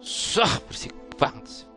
Berisik banget.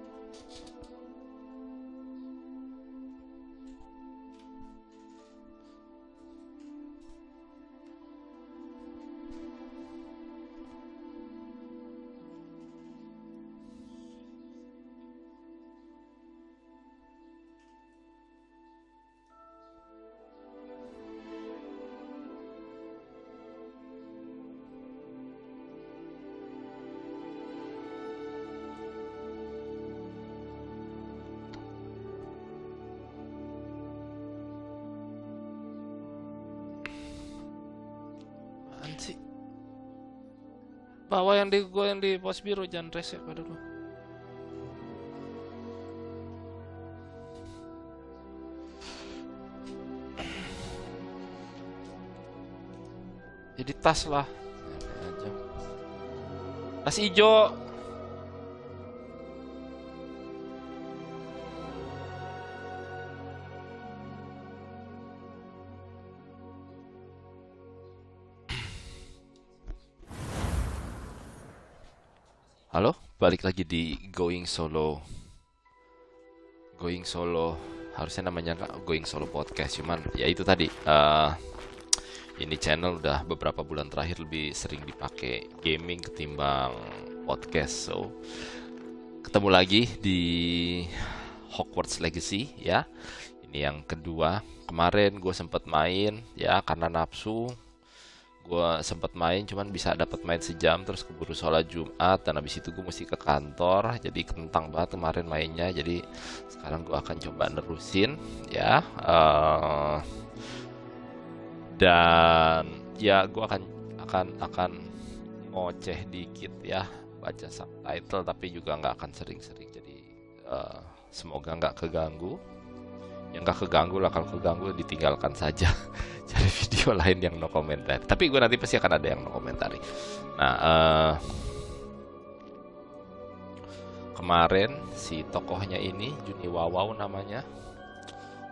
Sih bawa yang di gue yang di pos biru, jangan rese pada dulu. Jadi tas lah aja. Tas hijau. Halo, balik lagi di Going Solo. Harusnya namanya nggak Going Solo Podcast, cuman ya itu tadi. Ini channel udah beberapa bulan terakhir lebih sering dipakai gaming ketimbang podcast. So, ketemu lagi di Hogwarts Legacy ya. Ini yang kedua. Kemarin gue sempat main ya karena nafsu. Gue sempat main, cuman bisa dapat main sejam, terus keburu sholat Jumat, dan habis itu gue mesti ke kantor, jadi kentang banget kemarin mainnya. Jadi sekarang gue akan coba nerusin ya, dan ya gue akan ngoceh dikit ya, baca subtitle, tapi juga nggak akan sering-sering. Jadi semoga nggak keganggu. Yang nggak keganggu lah, kalau keganggu ditinggalkan saja. Cari video lain yang no komentar. Tapi gue nanti pasti akan ada yang no komentari. Nah, kemarin si tokohnya ini Juni Wawau namanya,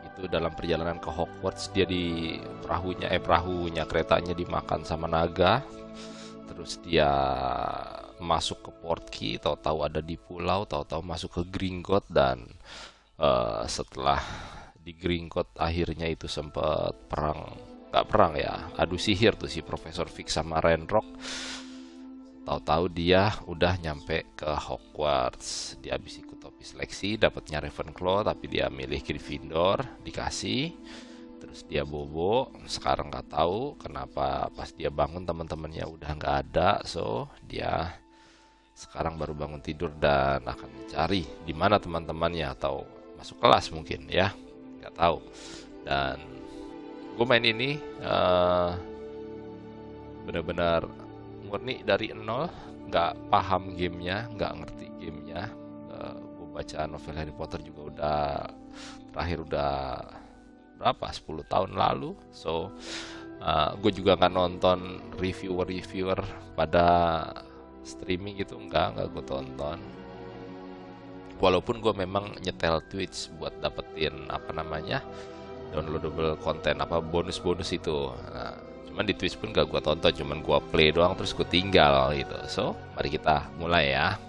itu dalam perjalanan ke Hogwarts dia di perahunya keretanya dimakan sama naga. Terus dia masuk ke Portkey, tahu-tahu ada di pulau, tahu-tahu masuk ke Gringotts, dan setelah di Gringotts akhirnya itu sempat nggak perang ya, adu sihir tuh si Profesor Fig sama Renrock. Tahu-tahu dia udah nyampe ke Hogwarts. Dia habis ikut topi seleksi, dapatnya Ravenclaw, tapi dia milih Gryffindor, dikasih. Terus dia bobo. Sekarang nggak tahu kenapa pas dia bangun teman-temannya udah nggak ada. So dia sekarang baru bangun tidur dan akan mencari di mana teman-temannya, atau masuk kelas mungkin ya, nggak tahu. Dan gue main ini benar-benar murni dari nol, nggak paham gamenya, nggak ngerti gamenya. Gue baca novel Harry Potter juga terakhir udah berapa, 10 tahun lalu. So gue juga nggak nonton reviewer pada streaming gitu, nggak gue tonton. Walaupun gue memang nyetel Twitch buat dapetin downloadable konten, bonus itu. Nah, cuman di Twitch pun gak gue tonton, cuman gue play doang terus gue tinggal gitu. So mari kita mulai ya.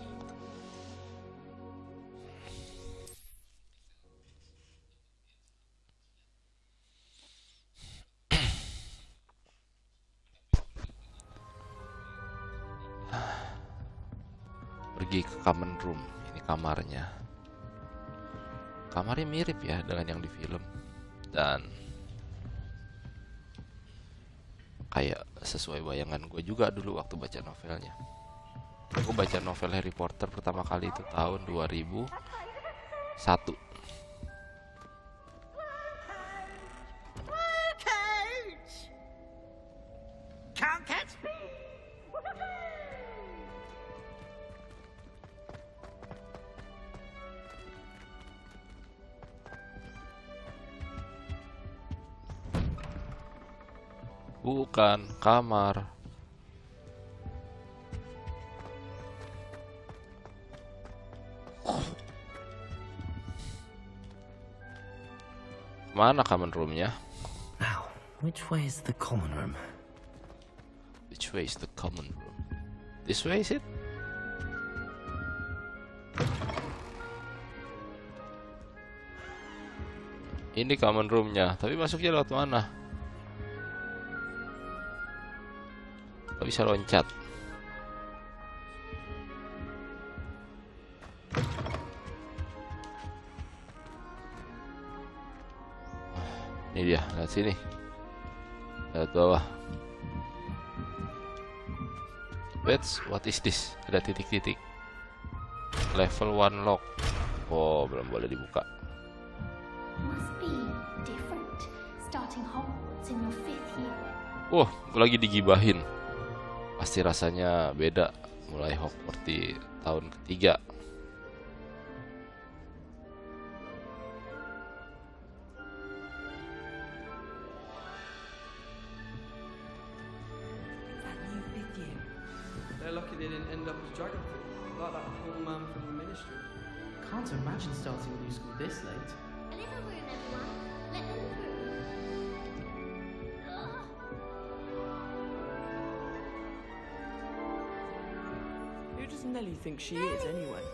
Pergi ke common room. Ini kamarnya mirip ya dengan yang di film, dan kayak sesuai bayangan gue juga dulu waktu baca novelnya. Gue baca novel Harry Potter pertama kali itu tahun 2001. Bukan kamar. Mana common roomnya? Now, which way is the common room? Which way is the common room? This way is it? Ini common roomnya, tapi masuknya lewat mana? Gak bisa loncat. Ini dia, lihat sini. Lihat bawah. What is this? Ada titik-titik. Level 1 lock. Oh, belum boleh dibuka. Must be different starting Hogwarts in your 5th year. Wah, gue lagi digibahin. Pasti rasanya beda mulai Hogwarts di tahun ketiga. They're lucky they didn't end up as dragon like that whole man from the ministry. Can't imagine starting a new school this late. A little room, everyone. Let them through. Who does Nellie think she is anyway?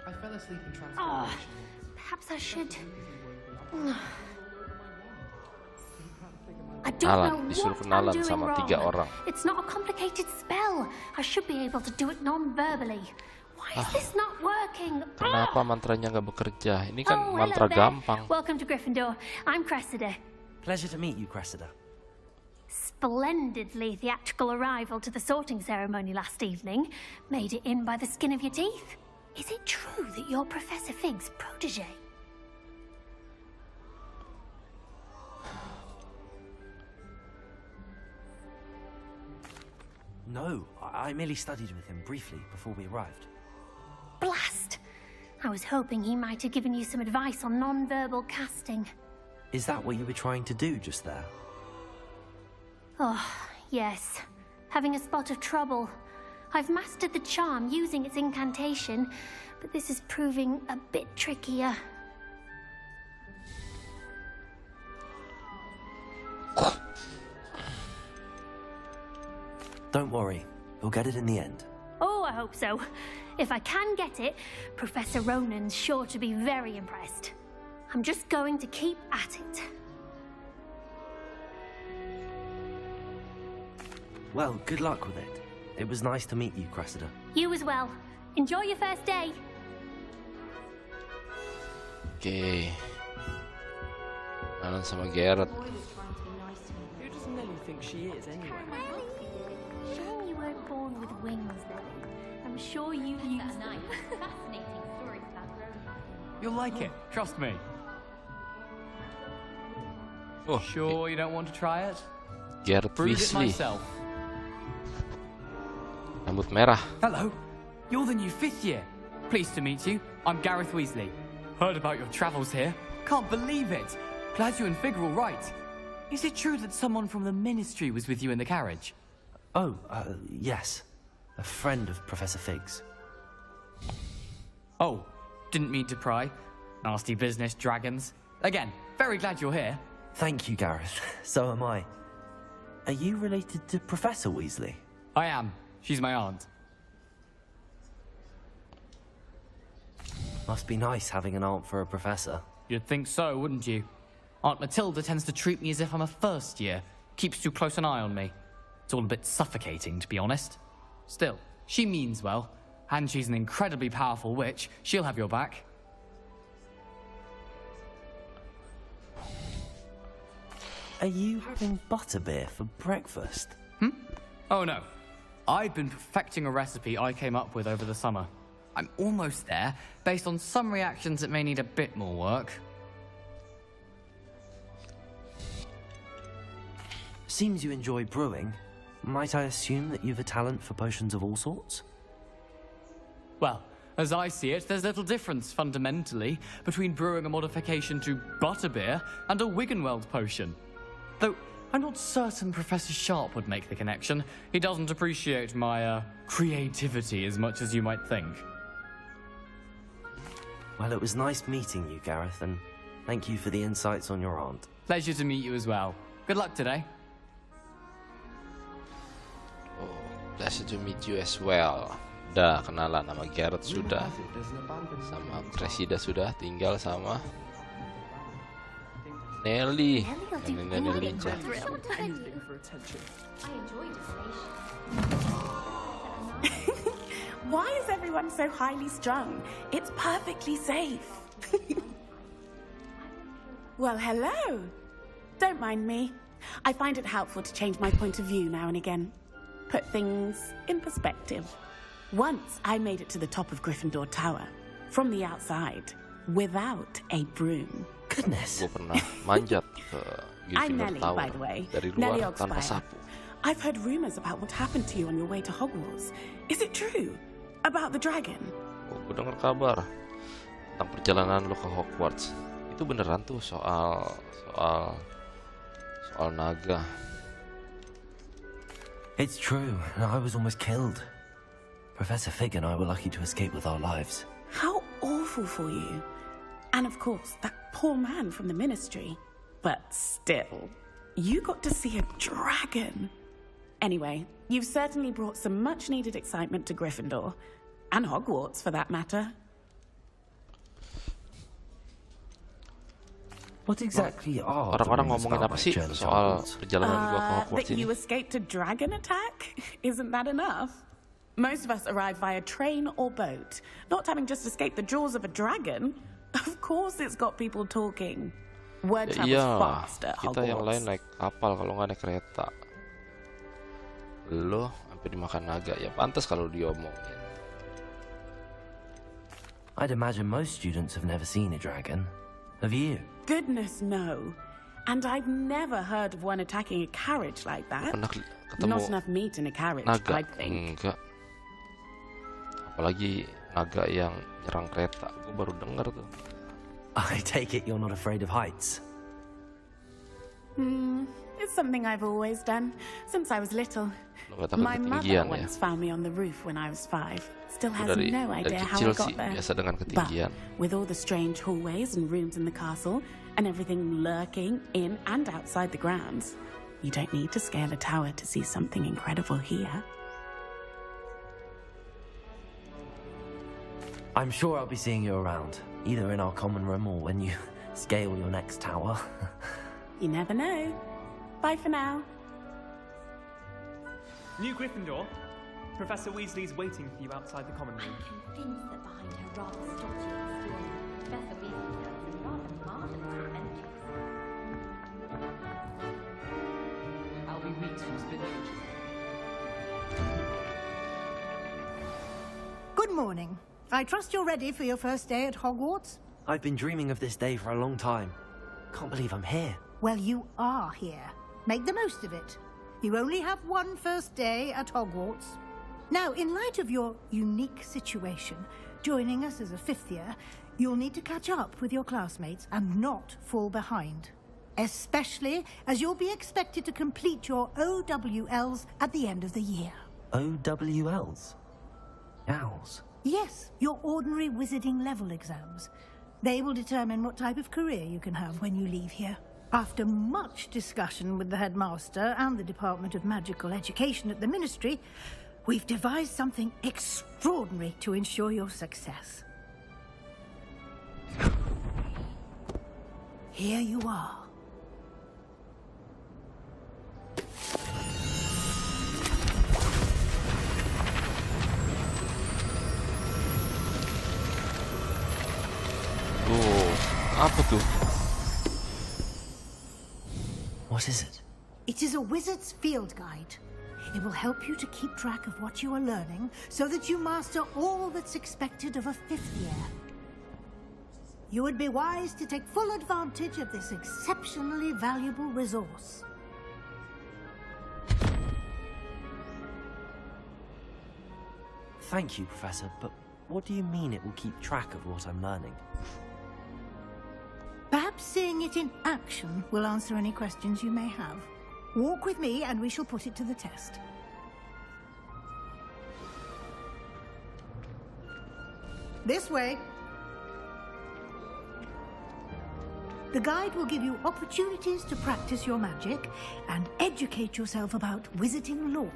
I fell asleep in Oh, transformation. perhaps I should. I don't Kenalan, know disuruh what I'm kenalan doing sama wrong. 3 orang. It's not a complicated spell. I should be able to do it non-verbally. Why is this not working? Kenapa mantranya nggak bekerja? Ini kan Oh, mantra hello there. gampang. Welcome to Gryffindor. I'm Cressida. Pleasure to meet you, Cressida. Splendidly theatrical arrival to the sorting ceremony last evening. Made it in by the skin of your teeth. Is it true that you're Professor Fig's protege? No, I merely studied with him briefly before we arrived. Blast! I was hoping he might have given you some advice on non-verbal casting. Is that what you were trying to do just there? Oh, yes. Having a spot of trouble. I've mastered the charm using its incantation, but this is proving a bit trickier. Don't worry, you'll get it in the end. Oh, I hope so. If I can get it, Professor Ronan's sure to be very impressed. I'm just going to keep at it. Well, good luck with it. It was nice to meet you, Cressida. You as well. Enjoy your first day. Oke. Kenalan sama Garrett. Who does Nellie think she is anyway? Sure you weren't born with wings, Nelly. I'm sure you used them. Fascinating stories about Rona. You'll like it, trust me. Oh, Sure you don't want to try it? Garrett Brewed it Weasley. myself. Rambut merah. Hello, you're the new 5th year. Pleased to meet you. I'm Gareth Weasley. Heard about your travels here. Can't believe it. Glad you and Fig are all right. Is it true that someone from the ministry was with you in the carriage? Oh, yes. A friend of Professor Fig's. Oh, didn't mean to pry. Nasty business, dragons. Again, very glad you're here. Thank you, Gareth. So am I. Are you related to Professor Weasley? I am. She's my aunt. Must be nice having an aunt for a professor. You'd think so, wouldn't you? Aunt Matilda tends to treat me as if I'm a first year. Keeps too close an eye on me. It's all a bit suffocating, to be honest. Still, she means well. And she's an incredibly powerful witch. She'll have your back. Are you having butterbeer for breakfast? Oh no. I've been perfecting a recipe I came up with over the summer. I'm almost there, based on some reactions that may need a bit more work. Seems you enjoy brewing. Might I assume that you've a talent for potions of all sorts? Well, as I see it, there's little difference, fundamentally, between brewing a modification to butterbeer and a Wiggenweld potion. Though, I'm not certain Professor Sharp would make the connection. He doesn't appreciate my, creativity as much as you might think. Well, it was nice meeting you, Gareth, and thank you for the insights on your aunt. Pleasure to meet you as well. Good luck today. Oh, pleasure to meet you as well. Udah kenalan sama Garrett sudah. There's an abandoned Sama Cressida sudah. Tinggal sama Nelly. Nelly will do Nelly anything Ninja. for a thrill. Do anything for attention. I enjoy decoration. Why is everyone so highly strung? It's perfectly safe. Well, hello. Don't mind me. I find it helpful to change my point of view now and again. Put things in perspective. Once I made it to the top of Gryffindor Tower, from the outside, without a broom. Goodness. Gue pernah manjat ke I'm Gryffindor Nelly, Tower by the way. dari Nelly luar tanpa Oxfire. sapu. I've heard rumors about what happened to you on your way to Hogwarts. Is it true? About the dragon? Oh, gue dengar kabar tentang perjalanan lo ke Hogwarts. Itu beneran tuh soal naga. It's true. I was almost killed. Professor Fig and I were lucky to escape with our lives. How awful for you. And of course, that poor man from the ministry. But still, you got to see a dragon. Anyway, you've certainly brought some much-needed excitement to Gryffindor. And Hogwarts, for that matter. What exactly are the Orang-orang rumors ngomongin about apa my sih journey to soal Hogwarts? perjalanan gua ke Hogwarts That ini? you escaped a dragon attack? Isn't that enough? Most of us arrive via train or boat. Not having just escaped the jaws of a dragon. Of course it's got people talking. Word Ya, travels iya, fast at kita yang lain Hogwarts. naik kapal kalau nggak naik kereta. Lo sampai dimakan naga, ya pantas kalau diomongin. I'd imagine most students have never seen a dragon. Have you? Goodness, no. And I've never heard of one attacking a carriage like that. Pernah ketemu Not enough meat in a carriage, naga? I think. Enggak. Apalagi naga yang nyerang kereta. Gue baru denger tuh. I take it you're not afraid of heights. It's something I've always done, since I was little. Lo nggak takut My mother ketinggian ya? once found me on the roof when I was 5. Still Gue has dari no idea how kecil I got sih there. biasa dengan But ketinggian. with all the strange hallways and rooms in the castle, and everything lurking in and outside the grounds, you don't need to scale a tower to see something incredible here. I'm sure I'll be seeing you around, either in our common room or when you scale your next tower. You never know. Bye for now. New Gryffindor, Professor Weasley's waiting for you outside the common room. I'm convinced that behind her rather stodgy exterior, Professor Weasley has some rather marvelous adventures. I'll be weeks from spinach. Good morning. I trust you're ready for your first day at Hogwarts? I've been dreaming of this day for a long time. Can't believe I'm here. Well, you are here. Make the most of it. You only have one first day at Hogwarts. Now, in light of your unique situation, joining us as a fifth year, you'll need to catch up with your classmates and not fall behind. Especially as you'll be expected to complete your OWLs at the end of the year. OWLs? Owls? Yes, your ordinary wizarding level exams. They will determine what type of career you can have when you leave here. After much discussion with the headmaster and the Department of Magical Education at the Ministry, we've devised something extraordinary to ensure your success. Here you are. Oh, apa tuh? What is it? It is a wizard's field guide. It will help you to keep track of what you are learning so that you master all that's expected of a fifth year. You would be wise to take full advantage of this exceptionally valuable resource. Thank you, Professor, but what do you mean it will keep track of what I'm learning? Perhaps seeing it in action will answer any questions you may have. Walk with me and we shall put it to the test. This way. The guide will give you opportunities to practice your magic and educate yourself about wizarding lore.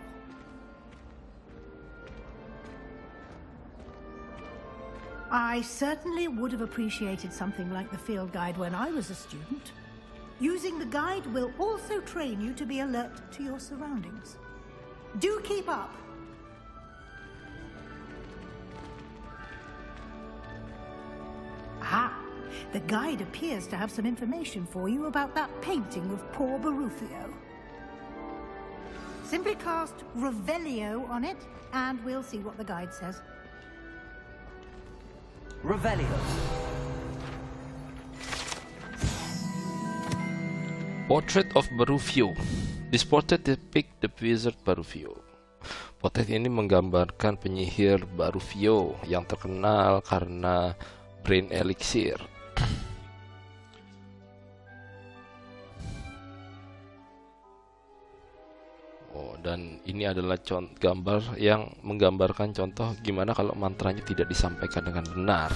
I certainly would have appreciated something like the field guide when I was a student. Using the guide will also train you to be alert to your surroundings. Do keep up. Aha! The guide appears to have some information for you about that painting of poor Barufio. Simply cast Revelio on it, and we'll see what the guide says. Revelio. Portrait of Barufio. This portrait depicts the wizard Barufio. Potret ini menggambarkan penyihir Barufio yang terkenal karena brain elixir. Oh, dan ini adalah gambar yang menggambarkan contoh gimana kalau mantranya tidak disampaikan dengan benar.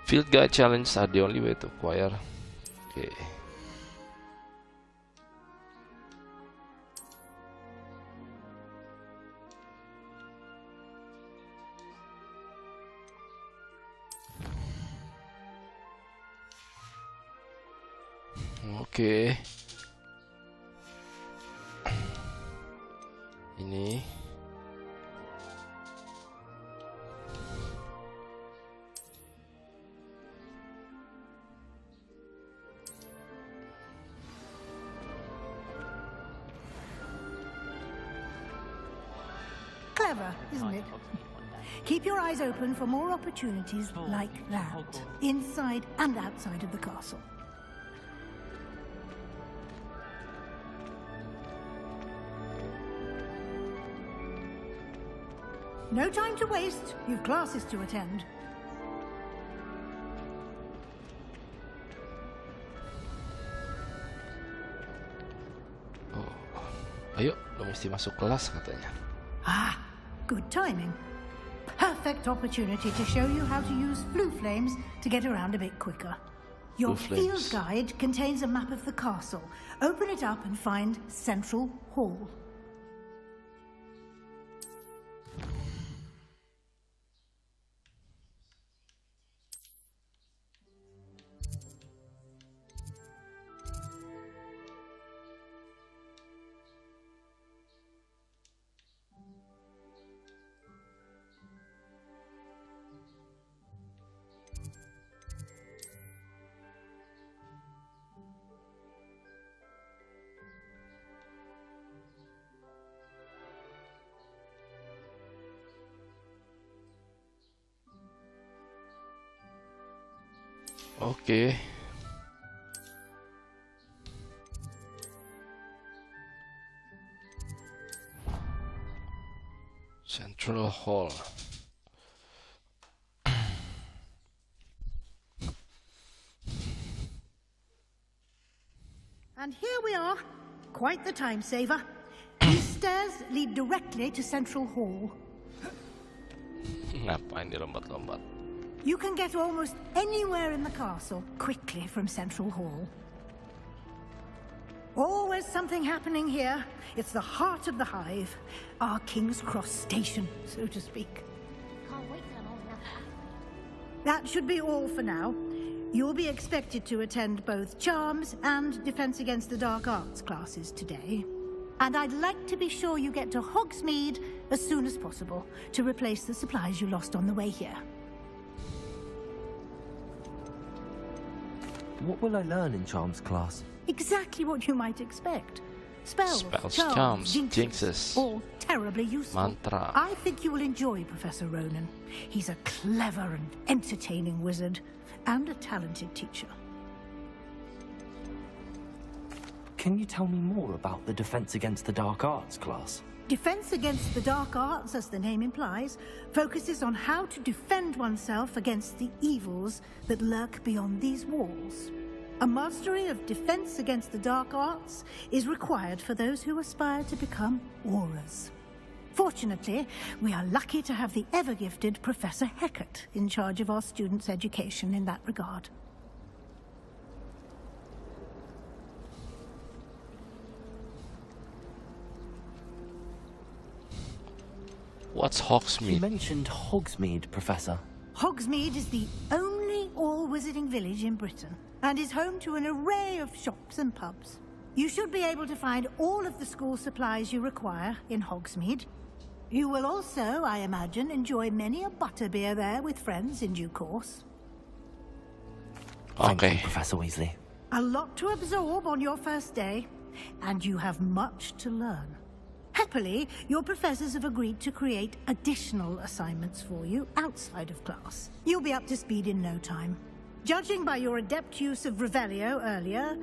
Field guide challenge are the only way to acquire. Okay. Oke. Ini Clever, isn't it? Keep your eyes open for more opportunities like that, inside and outside of the castle. No time to waste. You've classes to attend. oh. Ayo, lo mesti masuk kelas katanya. Ah, good timing. Perfect opportunity to show you how to use blue flames to get around a bit quicker. Your Blue field flames. guide contains a map of the castle. Open it up and find Central Hall. Oke. Central Hall. And here we are. Quite the time saver. These stairs lead directly to Central Hall. Ngapain dilompat-lompat? You can get almost anywhere in the castle quickly from Central Hall. Always something happening here. It's the heart of the hive. Our King's Cross station, so to speak. Can't wait till I'm old enough. That should be all for now. You'll be expected to attend both Charms and Defense Against the Dark Arts classes today. And I'd like to be sure you get to Hogsmeade as soon as possible to replace the supplies you lost on the way here. What will I learn in Charms class? Exactly what you might expect. Spells, Spells, charms, charms, jinxes, jinxes. all terribly useful. Mantra. I think you will enjoy Professor Ronan. He's a clever and entertaining wizard, and a talented teacher. Can you tell me more about the Defense Against the Dark Arts class? Defense Against the Dark Arts, as the name implies, focuses on how to defend oneself against the evils that lurk beyond these walls. A mastery of Defense Against the Dark Arts is required for those who aspire to become Auras. Fortunately, we are lucky to have the ever-gifted Professor Heckert in charge of our students' education in that regard. What's You Hogsmeade? mentioned Hogsmeade, Professor. Hogsmeade is the only all-wizarding village in Britain and is home to an array of shops and pubs. You should be able to find all of the school supplies you require in Hogsmeade. You will also, I imagine, enjoy many a butterbeer there with friends in due course. Thank you, Oke. Professor Weasley. A lot to absorb on your first day, and you have much to learn. Happily, your professors have agreed to create additional assignments for you outside of class. You'll be up to speed in no time. Judging by your adept use of Revelio earlier,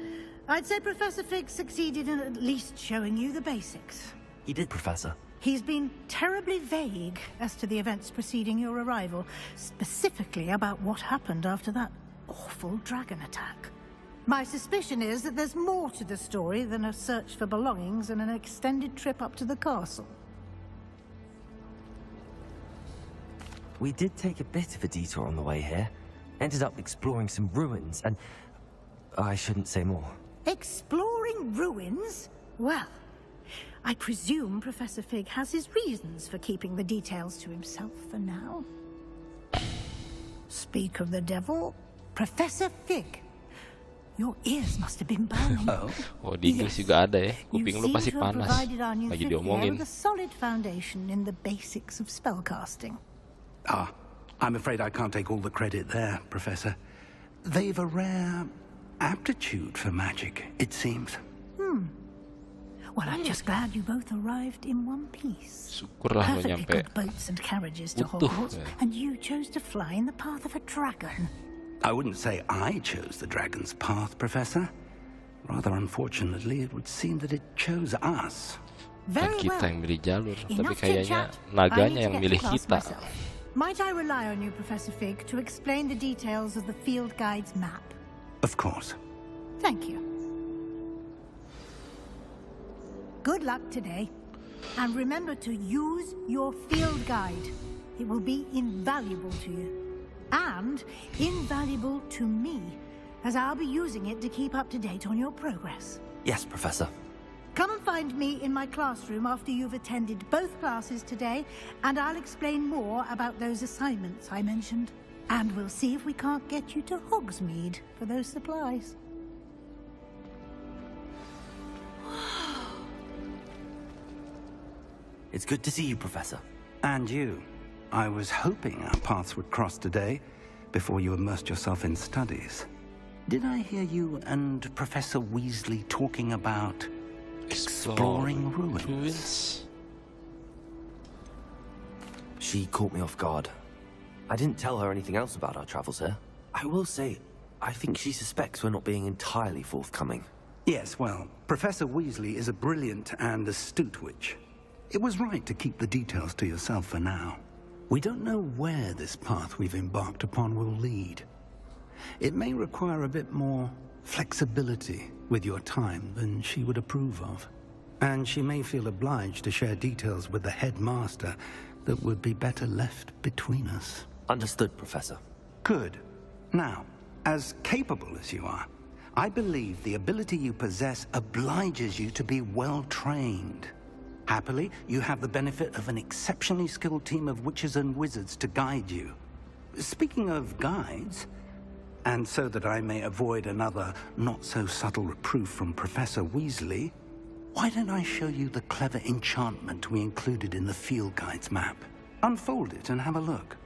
I'd say Professor Fig succeeded in at least showing you the basics. He did, Professor. He's been terribly vague as to the events preceding your arrival, specifically about what happened after that awful dragon attack. My suspicion is that there's more to the story than a search for belongings and an extended trip up to the castle. We did take a bit of a detour on the way here. Ended up exploring some ruins and... I shouldn't say more. Exploring ruins? Well, I presume Professor Fig has his reasons for keeping the details to himself for now. Speak of the devil, Professor Fig. Your ears must have been burning. Oh, di Inggris juga ada ya. You Kuping lu seem pasti to have panas. provided our new Lagi fifth year diomongin. with a solid foundation in the basics of spellcasting. Ah, I'm afraid I can't take all the credit there, Professor. They've a rare aptitude for magic, it seems. Well, I'm just glad you both arrived in one piece. Syukurlah lo Perfectly nyampe. good boats and carriages to Utuh, Hogwarts, ya. and you chose to fly in the path of a dragon. I wouldn't say I chose the dragon's path, Professor. Rather unfortunately, it would seem that it chose us. Kan Very kita well. yang milih jalur, tapi Enough kayaknya chit-chat. I naganya need to yang get to milih class kita. myself. Might I rely on you, Professor Fig, to explain the details of the field guide's map? Of course. Thank you. Good luck today. And remember to use your field guide. It will be invaluable to you. And invaluable to me, as I'll be using it to keep up to date on your progress. Yes, Professor. Come and find me in my classroom after you've attended both classes today, and I'll explain more about those assignments I mentioned. And we'll see if we can't get you to Hogsmeade for those supplies. It's good to see you, Professor. And you. I was hoping our paths would cross today, before you immersed yourself in studies. Did I hear you and Professor Weasley talking about exploring ruins? She caught me off guard. I didn't tell her anything else about our travels here. I will say, I think she suspects we're not being entirely forthcoming. Yes, well, Professor Weasley is a brilliant and astute witch. It was right to keep the details to yourself for now. We don't know where this path we've embarked upon will lead. It may require a bit more flexibility with your time than she would approve of. And she may feel obliged to share details with the headmaster that would be better left between us. Understood, Professor. Good. Now, as capable as you are, I believe the ability you possess obliges you to be well trained. Happily, you have the benefit of an exceptionally skilled team of witches and wizards to guide you. Speaking of guides, and so that I may avoid another not-so-subtle reproof from Professor Weasley, why don't I show you the clever enchantment we included in the field guide's map? Unfold it and have a look.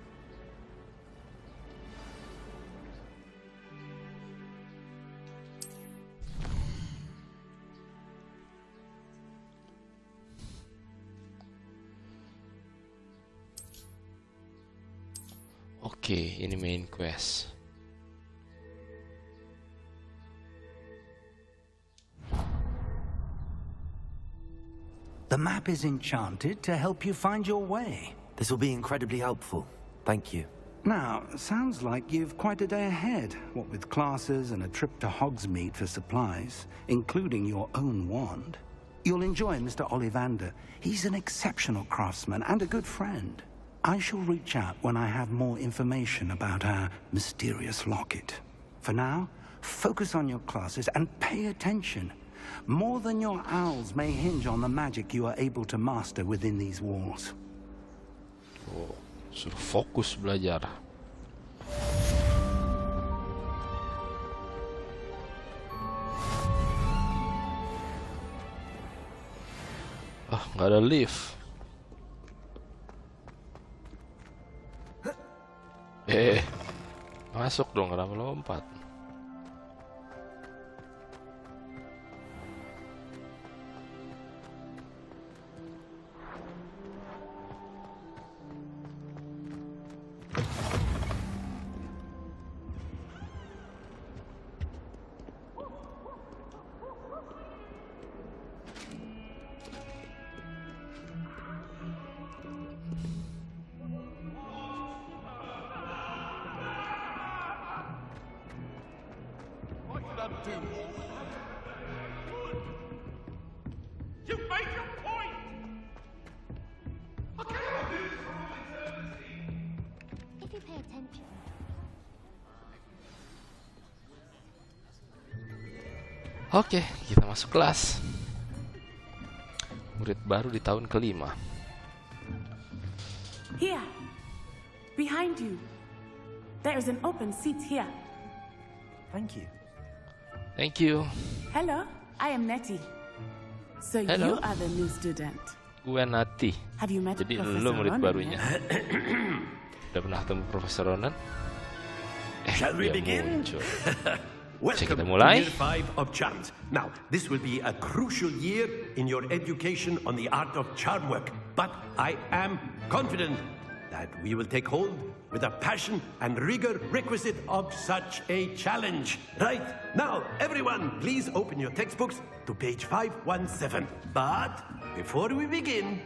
Oke, ini main quest. The map is enchanted to help you find your way. This will be incredibly helpful. Thank you. Now, sounds like you've quite a day ahead, what with classes and a trip to Hogsmeade for supplies, including your own wand. You'll enjoy Mr. Ollivander. He's an exceptional craftsman and a good friend. I shall reach out when I have more information about our mysterious locket. For now, focus on your classes and pay attention. More than your owls may hinge on the magic you are able to master within these walls. Oh, suruh fokus belajar. Ah, nggak ada lift. Masuk dong, kenapa lompat? You made your point! I cannot do this for all eternity! If you pay attention. Oke, kita masuk kelas. Murid baru di tahun kelima. Here, behind you. There is an open seat here. Thank you. Thank you. Hello, I am Nettie. So Hello. you are the new student. Gue Nati. Have you met Jadi Professor lu murid Ronan barunya. yet? Udah pernah ketemu Profesor Ronan? Shall we dia begin? muncul. Welcome kita to mulai. Year 5 of Charms. Now, this will be a crucial year in your education on the art of charm work. But I am confident that we will take hold with the passion and rigor requisite of such a challenge. Right, now, everyone, please open your textbooks to page 517. But before we begin,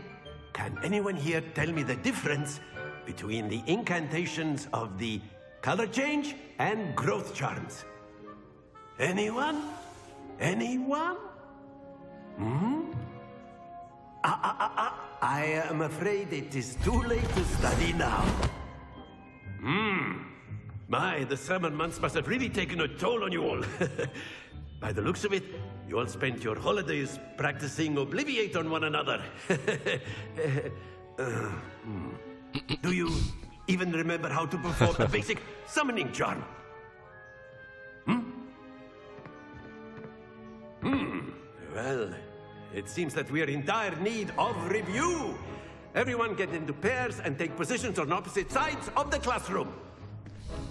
can anyone here tell me the difference between the incantations of the color change and growth charms? Anyone? Anyone? I am afraid it is too late to study now. My, the summer months must have really taken a toll on you all. By the looks of it, you all spent your holidays practicing Obliviate on one another. Do you even remember how to perform a basic summoning charm? Well, it seems that we are in dire need of review. Everyone get into pairs and take positions on opposite sides of the classroom.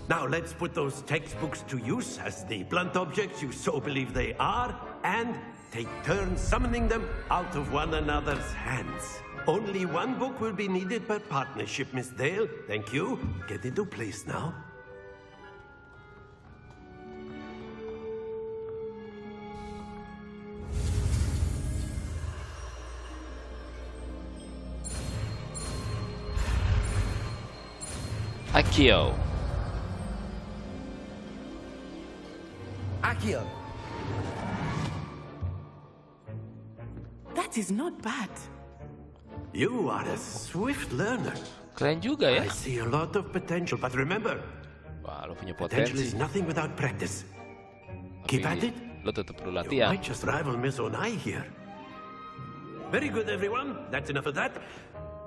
Now let's put those textbooks to use as the blunt objects you so believe they are, and take turns summoning them out of one another's hands. Only one book will be needed per partnership, Miss Dale. Thank you. Get into place now. Akio. Akio. That is not bad. You are a swift learner. Keren juga ya. I see a lot of potential, but remember, Wah, lo punya potential potensi. is nothing without practice. Keep at Tapi it. lo tetap perlu You latihan. might just rival Miss Onai here. Very good, everyone. That's enough of that.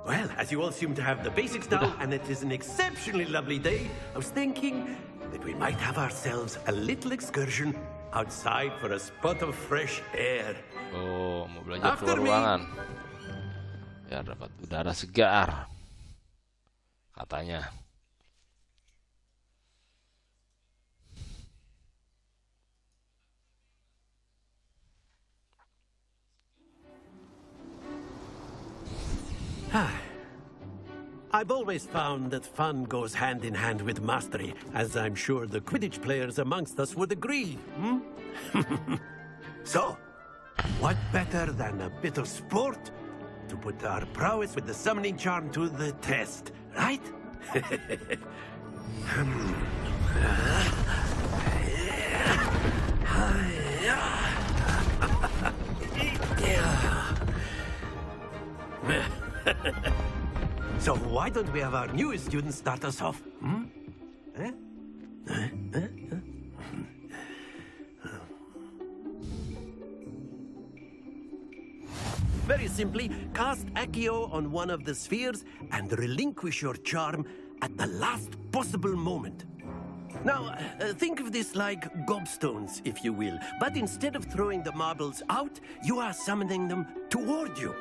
Well, as you all seem to have the basics down, and it is an exceptionally lovely day, I was thinking that we might have ourselves a little excursion outside for a spot of fresh air. Oh, mau belajar After keluar me. ruangan. Biar dapat udara segar. Katanya. I've always found that fun goes hand in hand with mastery, as I'm sure the Quidditch players amongst us would agree. So, what better than a bit of sport to put our prowess with the summoning charm to the test, right? So why don't we have our newest student start us off? Eh? Very simply, cast Accio on one of the spheres and relinquish your charm at the last possible moment. Now, think of this like gobstones, if you will, but instead of throwing the marbles out, you are summoning them toward you.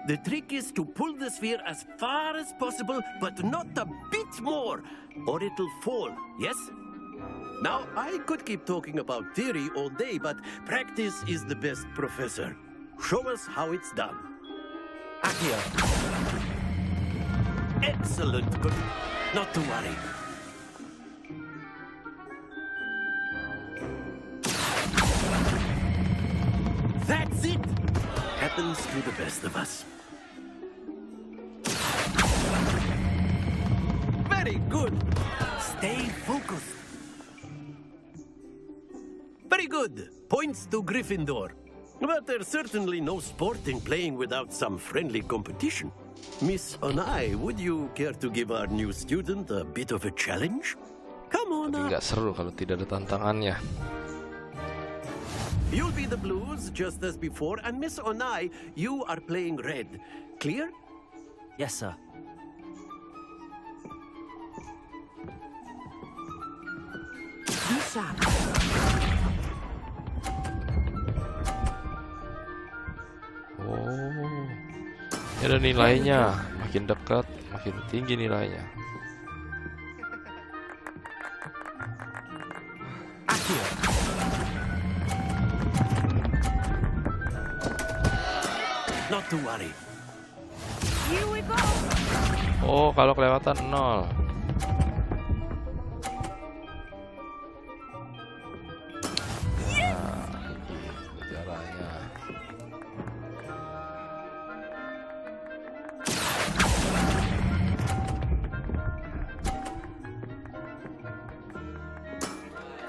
The trick is to pull the sphere as far as possible, but not a bit more, or it'll fall, yes? Now, I could keep talking about theory all day, but practice is the best professor. Show us how it's done. Accio. Excellent. Good. Not to worry. That's it! Happens to the best of us. Very good. Stay focused. Very good. Points to Gryffindor. But there's certainly no sport in playing without some friendly competition. Miss Onai, would you care to give our new student a bit of a challenge? Come on Tapi up. nggak seru kalau tidak ada tantangannya. You'll be the blues, just as before, and Miss Onai, you are playing red. Clear? Yes, sir. Bisa. Oh, ini ada nilainya. Makin dekat, makin tinggi nilainya. Accio. Not to worry. Here we go. Oh, kalau kelewatan 0. Nah, gitu caranya.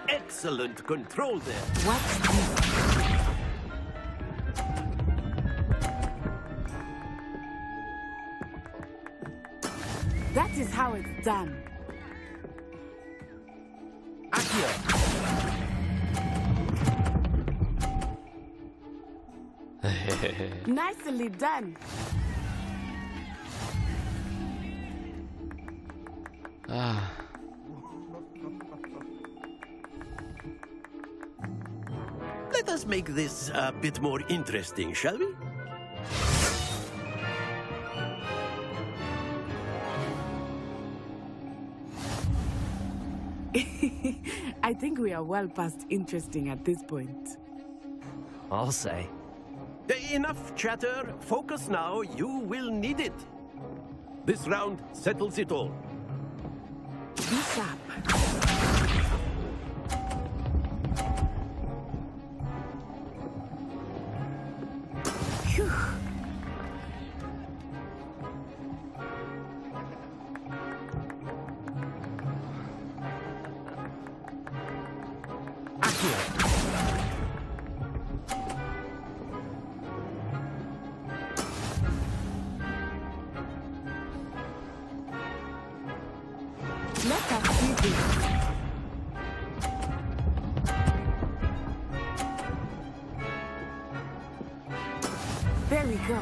Excellent control there. What's this? That is how it's done. Accio. Nicely done. Ah, Let us make this a bit more interesting, shall we? I think we are well past interesting at this point. I'll say. Enough chatter. Focus now. You will need it. This round settles it all. Be sharp. Phew. Let us see this. There we go.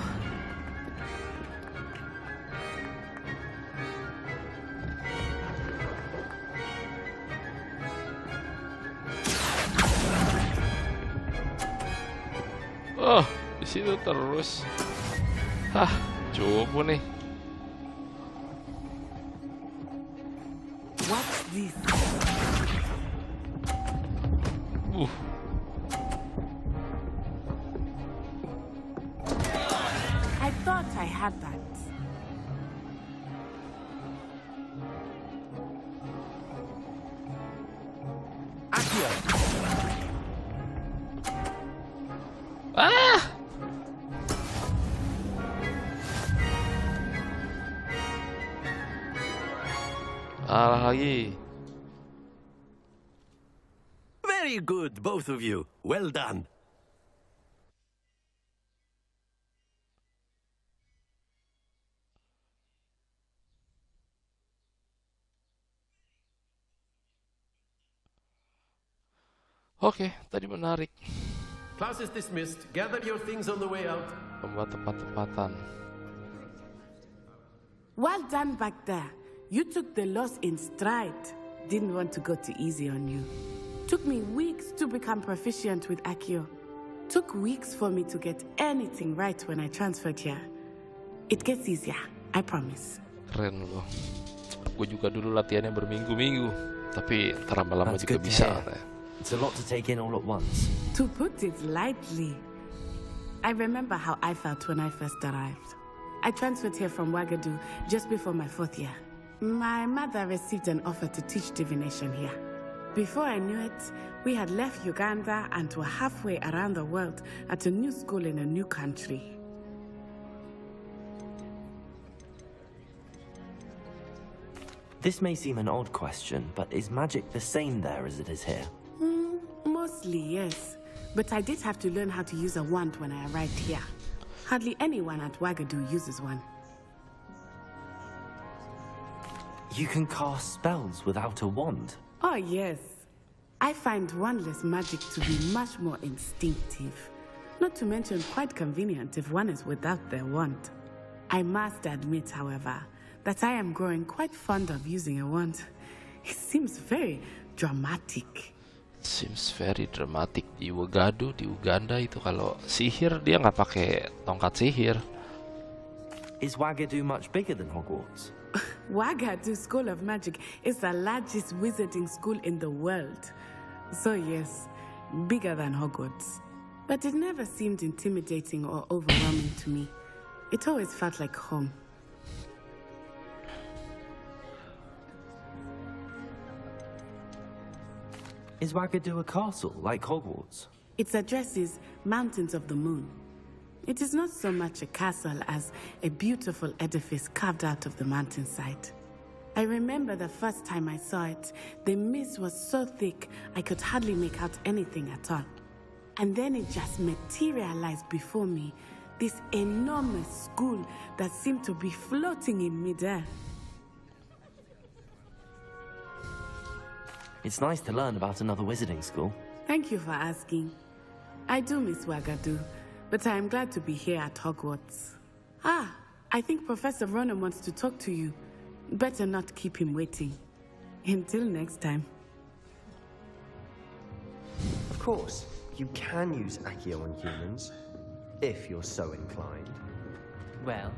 oh, di situ terus. Hah, cupu nih. What's this? I thought I had that. Accio. Ah! Kalah lagi. Very good, both of you. Well done. Oke, tadi menarik. Class is dismissed. Gather your things on the way out. Membuat tempat-tempatan. Well done back there. You took the loss in stride. Didn't want to go too easy on you. Took me weeks to become proficient with Accio. Took weeks for me to get anything right when I transferred here. It gets easier, I promise. Keren loh. Gue juga dulu latihannya berminggu-minggu, tapi ntar lama-lama That's juga good to bisa. hear. It's a lot to take in all at once. To put it lightly, I remember how I felt when I first arrived. I transferred here from Wagadu just before my 4th year. My mother received an offer to teach divination here. Before I knew it, we had left Uganda and were halfway around the world at a new school in a new country. This may seem an odd question, but is magic the same there as it is here? Mostly, yes. But I did have to learn how to use a wand when I arrived here. Hardly anyone at Wagadu uses one. You can cast spells without a wand? Oh, yes. I find wandless magic to be much more instinctive. Not to mention quite convenient if one is without their wand. I must admit, however, that I am growing quite fond of using a wand. It seems very dramatic. Seems very dramatic. Di Wagadu, di Uganda itu kalau sihir dia nggak pakai tongkat sihir. Is Wagadu much bigger than Hogwarts? Wagadu School of Magic is the largest wizarding school in the world. So yes, bigger than Hogwarts. But it never seemed intimidating or overwhelming to me. It always felt like home. Is Wagadu a castle, like Hogwarts? Its address is Mountains of the Moon. It is not so much a castle as a beautiful edifice carved out of the mountainside. I remember the first time I saw it, the mist was so thick I could hardly make out anything at all. And then it just materialized before me, this enormous school that seemed to be floating in midair. It's nice to learn about another wizarding school. Thank you for asking. I do miss Wagadu, but I am glad to be here at Hogwarts. Ah, I think Professor Ronan wants to talk to you. Better not keep him waiting. Until next time. Of course, you can use Accio on humans, if you're so inclined. Well,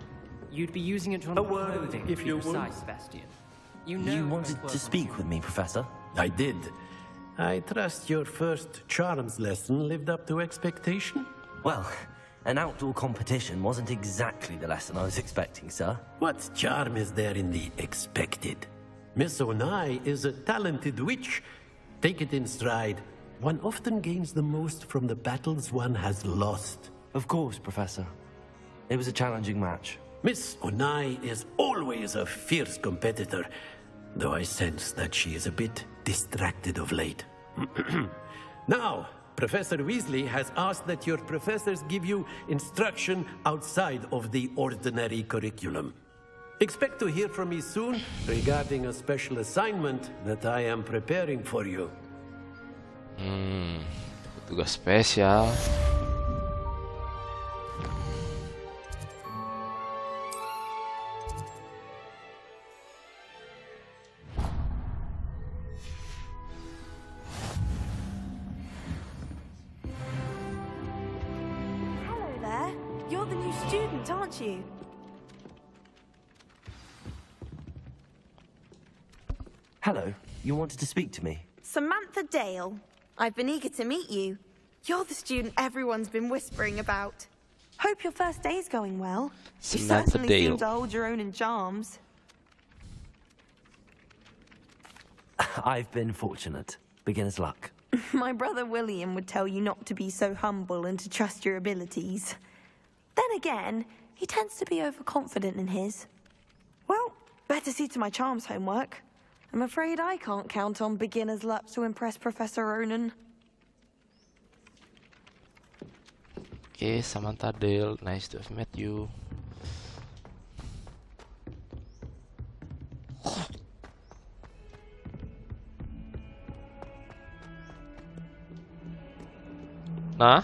you'd be using it on A word, clothing, if to be you would. precise, Sebastian. You know You wanted it to was- speak with me, Professor? I did. I trust your first charms lesson lived up to expectation? Well, an outdoor competition wasn't exactly the lesson I was expecting, sir. What charm is there in the expected? Miss Onai is a talented witch. Take it in stride. One often gains the most from the battles one has lost. Of course, Professor. It was a challenging match. Miss Onai is always a fierce competitor, though I sense that she is a bit distracted of late. Now, Professor Weasley has asked that your professors give you instruction outside of the ordinary curriculum. Expect to hear from me soon regarding a special assignment that I am preparing for you. Tugas spesial. Hello there. You're the new student, aren't you? Hello, you wanted to speak to me? Samantha Dale. I've been eager to meet you. You're the student everyone's been whispering about. Hope your first day's going well. You Samantha certainly Dale. seem to hold your own in charms. I've been fortunate. Beginner's luck. My brother William would tell you not to be so humble and to trust your abilities. Then again, he tends to be overconfident in his. Well, better see to my charms homework. I'm afraid I can't count on beginner's luck to impress Professor Ronan. Okay, Samantha Dale, nice to have met you. Nah,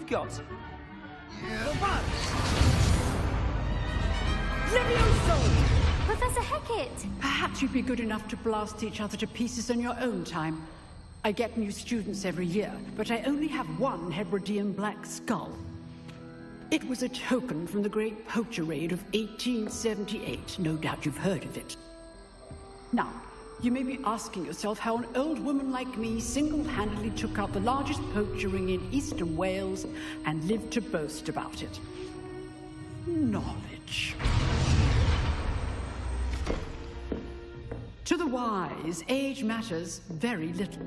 got? Professor Hecat! Perhaps you'd be good enough to blast each other to pieces in your own time. I get new students every year, but I only have one Hebridean black skull. It was a token from the Great Poacher Raid of 1878. No doubt you've heard of it. Now, you may be asking yourself how an old woman like me single-handedly took out the largest poacher ring in eastern Wales and lived to boast about it. Knowledge. To the wise, age matters very little.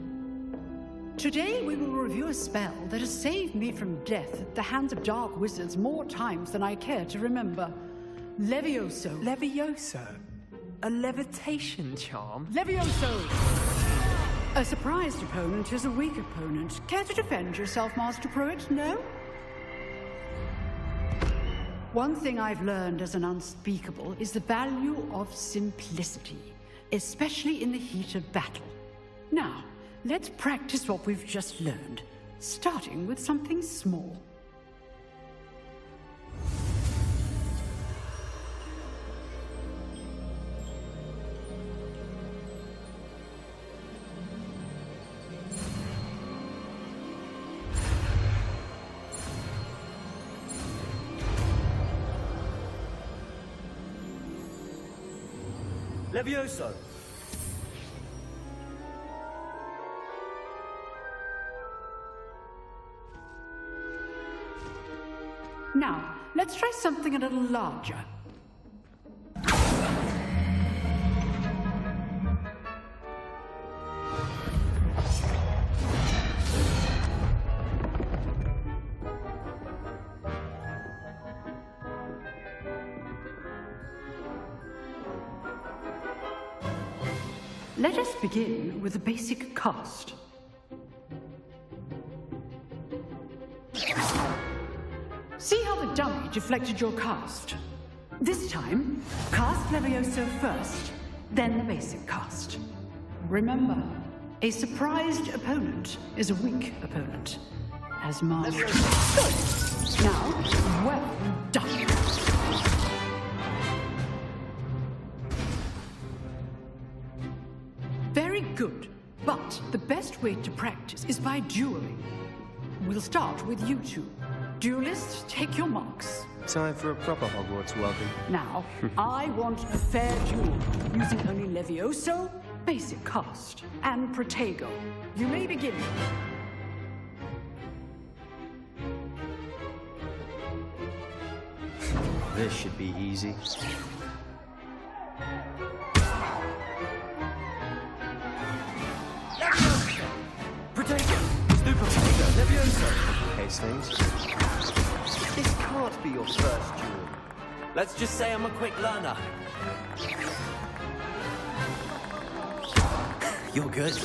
Today we will review a spell that has saved me from death at the hands of dark wizards more times than I care to remember. Levioso. Levioso? A levitation charm? Levioso! A surprised opponent is a weak opponent. Care to defend yourself, Master Pruitt? No? One thing I've learned as an unspeakable is the value of simplicity, especially in the heat of battle. Now, let's practice what we've just learned, starting with something small. Levioso! Now, let's try something a little larger. Let us begin with a basic cast. See how the dummy deflected your cast? This time, cast Levioso first, then the basic cast. Remember, a surprised opponent is a weak opponent. As Master. Good! Now, well done. Very good, but the best way to practice is by dueling. We'll start with you two. Duelists, take your marks. Time for a proper Hogwarts welcome. Now, I want a fair duel, using only Levioso, basic cast, and Protego. You may begin. This should be easy. Protego! Super Protego! Levioso! Case things. This can't be your first duel. Let's just say I'm a quick learner. You're good.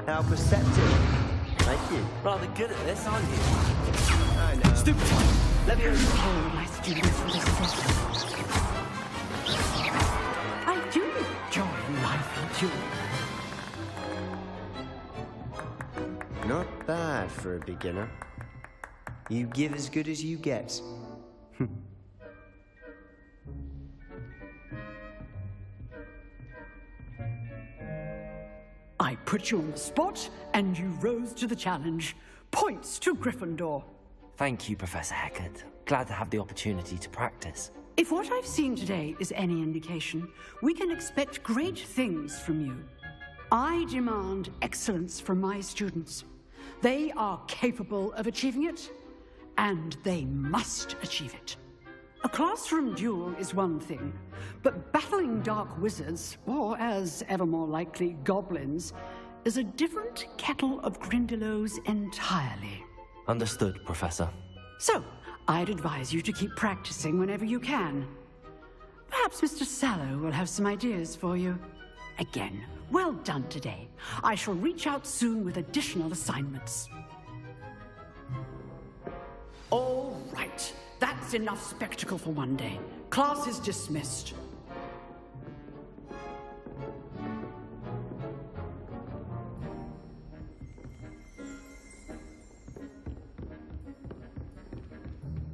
How perceptive. Thank you. Rather good at this, aren't you? I know. Stupid one! Levioso! Oh, my students for this session. I do enjoy life dueling. Not bad for a beginner. You give as good as you get. I put you on the spot, and you rose to the challenge. Points to Gryffindor. Thank you, Professor Hecat. Glad to have the opportunity to practice. If what I've seen today is any indication, we can expect great things from you. I demand excellence from my students. They are capable of achieving it, and they must achieve it. A classroom duel is one thing, but battling dark wizards, or as ever more likely, goblins, is a different kettle of Grindylows entirely. Understood, Professor. So, I'd advise you to keep practicing whenever you can. Perhaps Mr. Sallow will have some ideas for you. Again, well done today. I shall reach out soon with additional assignments. All right. That's enough spectacle for one day. Class is dismissed.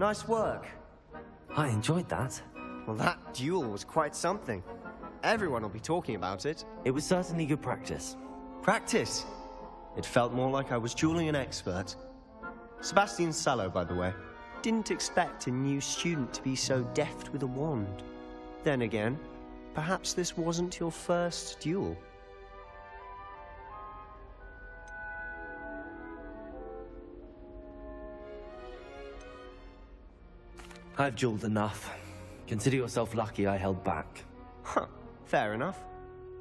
Nice work. I enjoyed that. Well, that duel was quite something. Everyone will be talking about it. It was certainly good practice. Practice? It felt more like I was dueling an expert. Sebastian Sallow, by the way. Didn't expect a new student to be so deft with a wand. Then again, perhaps this wasn't your first duel. I've dueled enough. Consider yourself lucky I held back. Huh, fair enough.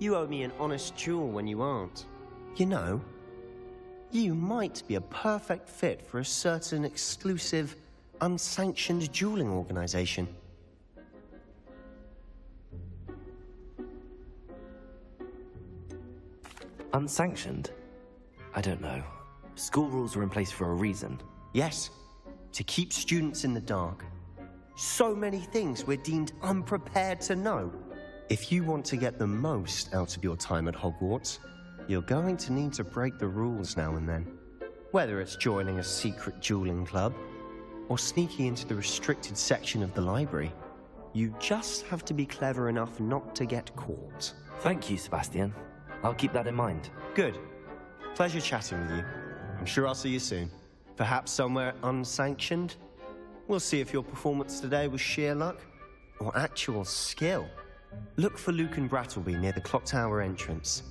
You owe me an honest duel when you aren't. You know, you might be a perfect fit for a certain exclusive, unsanctioned dueling organization. Unsanctioned? I don't know. School rules are in place for a reason. Yes, to keep students in the dark. So many things we're deemed unprepared to know. If you want to get the most out of your time at Hogwarts, you're going to need to break the rules now and then. Whether it's joining a secret dueling club, or sneaking into the restricted section of the library, you just have to be clever enough not to get caught. Thank you, Sebastian. I'll keep that in mind. Good. Pleasure chatting with you. I'm sure I'll see you soon. Perhaps somewhere unsanctioned? We'll see if your performance today was sheer luck or actual skill. Look for Luke and Brattleby near the clock tower entrance,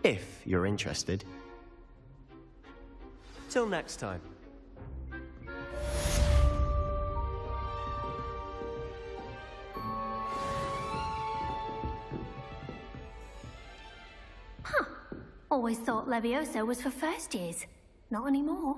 if you're interested. Till next time. Always thought Levioso was for first years. Not anymore.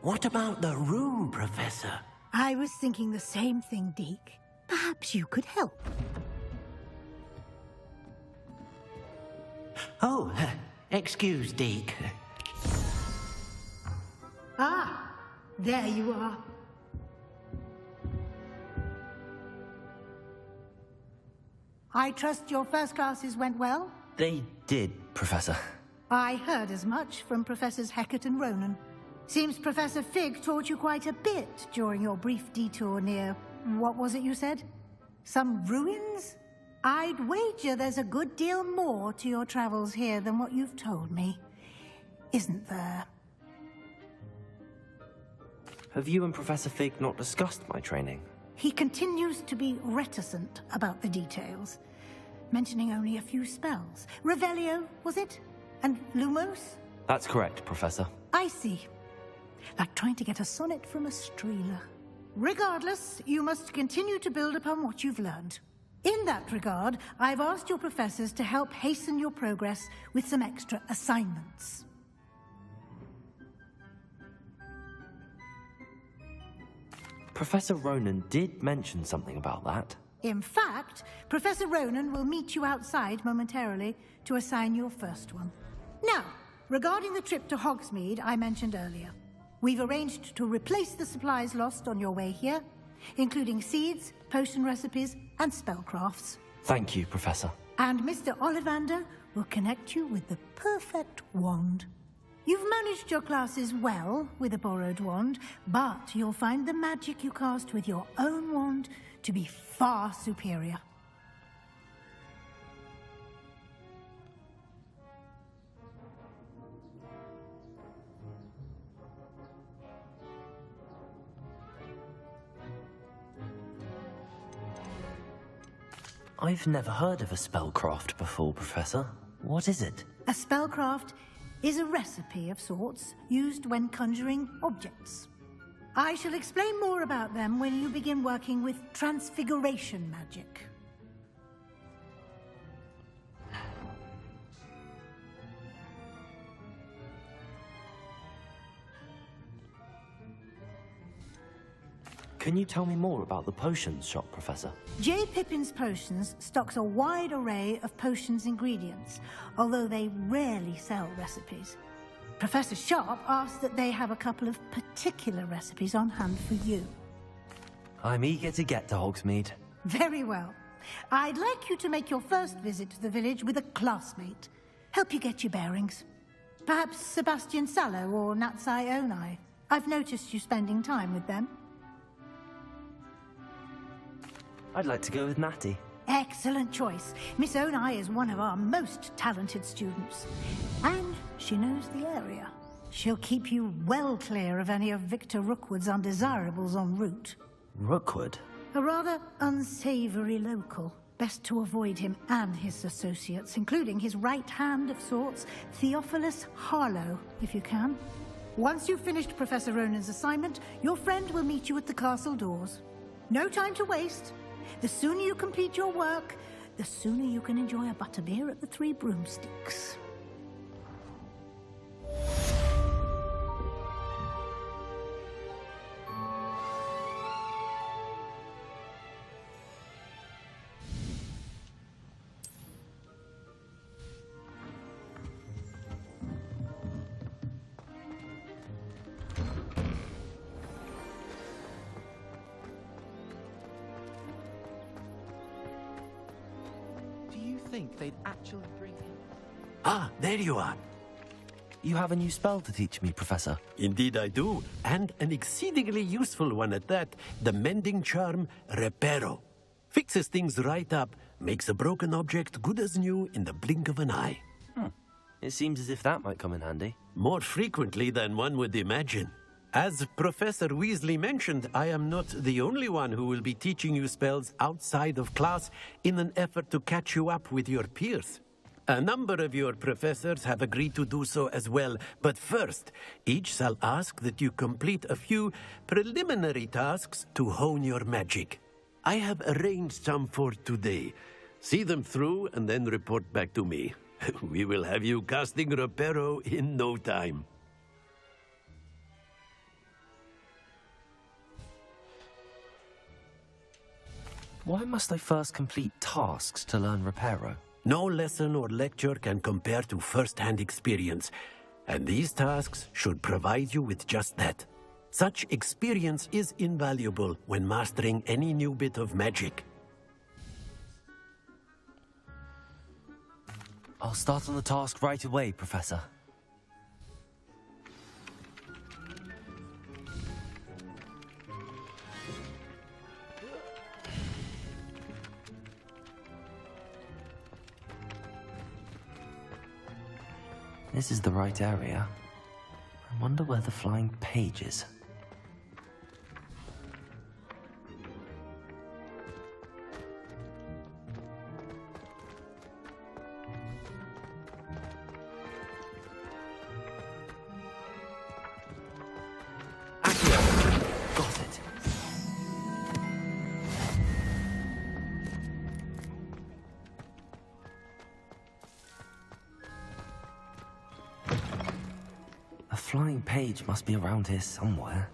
What about the room, Professor? I was thinking the same thing, Deke. Perhaps you could help. Oh, excuse, Deke. Ah, there you are. I trust your first classes went well? They did, Professor. I heard as much from Professors Hecat and Ronan. Seems Professor Fig taught you quite a bit during your brief detour near... what was it you said? Some ruins? I'd wager there's a good deal more to your travels here than what you've told me. Isn't there? Have you and Professor Fig not discussed my training? He continues to be reticent about the details, mentioning only a few spells. Revelio, was it? And Lumos? That's correct, Professor. I see. Like trying to get a sonnet from a streeler. Regardless, you must continue to build upon what you've learned. In that regard, I've asked your professors to help hasten your progress with some extra assignments. Professor Ronan did mention something about that. In fact, Professor Ronan will meet you outside momentarily to assign your first one. Now, regarding the trip to Hogsmeade I mentioned earlier, we've arranged to replace the supplies lost on your way here, including seeds, potion recipes, and spellcrafts. Thank you, Professor. And Mr. Ollivander will connect you with the perfect wand. You've managed your classes well with a borrowed wand, but you'll find the magic you cast with your own wand to be far superior. I've never heard of a spellcraft before, Professor. What is it? A spellcraft is a recipe of sorts used when conjuring objects. I shall explain more about them when you begin working with transfiguration magic. Can you tell me more about the potions shop, Professor? J. Pippin's Potions stocks a wide array of potions ingredients, although they rarely sell recipes. Professor Sharp asked that they have a couple of particular recipes on hand for you. I'm eager to get to Hogsmeade. Very well. I'd like you to make your first visit to the village with a classmate. Help you get your bearings. Perhaps Sebastian Sallow or Natsai Onai. I've noticed you spending time with them. I'd like to go with Natty. Excellent choice. Miss Onai is one of our most talented students. And she knows the area. She'll keep you well clear of any of Victor Rookwood's undesirables en route. Rookwood? A rather unsavory local. Best to avoid him and his associates, including his right hand of sorts, Theophilus Harlow, if you can. Once you've finished Professor Ronan's assignment, your friend will meet you at the castle doors. No time to waste. The sooner you complete your work, the sooner you can enjoy a butterbeer at the Three Broomsticks. Think they'd actually bring him. Ah, there you are. You have a new spell to teach me, Professor. Indeed I do, and an exceedingly useful one at that. The mending charm, Reparo. Fixes things right up, makes a broken object good as new in the blink of an eye. It seems as if that might come in handy. More frequently than one would imagine. As Professor Weasley mentioned, I am not the only one who will be teaching you spells outside of class in an effort to catch you up with your peers. A number of your professors have agreed to do so as well, but first, each shall ask that you complete a few preliminary tasks to hone your magic. I have arranged some for today. See them through and then report back to me. We will have you casting Reparo in no time. Why must I first complete tasks to learn Reparo? No lesson or lecture can compare to first-hand experience, and these tasks should provide you with just that. Such experience is invaluable when mastering any new bit of magic. I'll start on the task right away, Professor. This is the right area. I wonder where the flying page is. Got it. A flying page must be around here somewhere.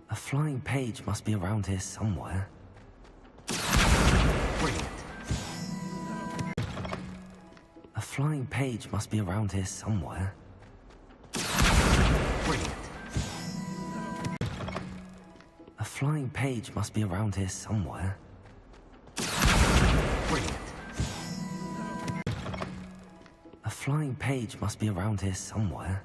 A flying page must be around here somewhere. A flying page must be around here somewhere. A flying page must be around here somewhere. flying page must be around here somewhere.